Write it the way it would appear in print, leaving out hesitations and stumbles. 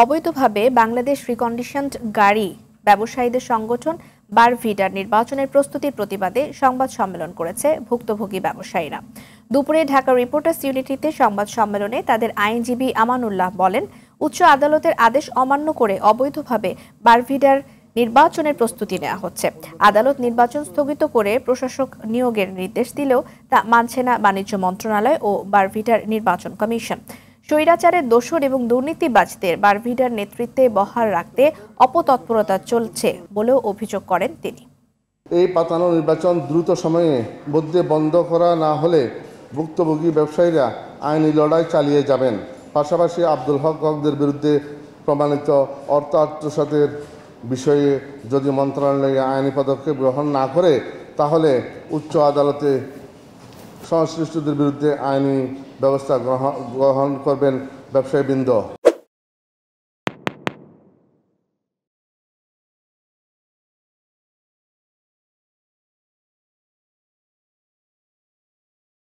অবৈধভাবে বাংলাদেশ রিকন্ডিশনড গাড়ি ব্যবসায়ীদের সংগঠন বারভিডার নির্বাচনের প্রস্তুতির প্রতিবাদে সংবাদ সম্মেলন করেছে ভুক্তভোগী ব্যবসায়ীরা। দুপুরে ঢাকা রিপোর্টার্স ইউনিটিতে সংবাদ সম্মেলনে তাদের আইনজীবী আমানুল্লাহ বলেন, উচ্চ আদালতের আদেশ অমান্য করে অবৈধভাবে বারভিডার নির্বাচনের প্রস্তুতি নেওয়া হচ্ছে। আদালত নির্বাচন স্থগিত করে প্রশাসক নিয়োগের নির্দেশ দিলেও তা মানছে না বাণিজ্য মন্ত্রণালয় ও বারভিডার নির্বাচন কমিশন। স্বৈরাচারের দোসর এবং দুর্নীতিবাজদের বারভিডার নেতৃত্বে বহাল রাখতে অপতৎপরতা চলছে বলেও অভিযোগ করেন তিনি। এই পাতানো নির্বাচন দ্রুত সময়ে মধ্যে বন্ধ করা না হলে ভুক্তভোগী ব্যবসায়ীরা আইনি লড়াই চালিয়ে যাবেন। পাশাপাশি আব্দুল হকদের বিরুদ্ধে প্রমাণিত অর্থ আত্মসাতের বিষয়ে যদি মন্ত্রণালয় আইনি পদক্ষেপ গ্রহণ না করে তাহলে উচ্চ আদালতে সংশ্লিষ্টদের বিরুদ্ধে আইনি ব্যবস্থা গ্রহণ করবেন ব্যবসায়ীবৃন্দ।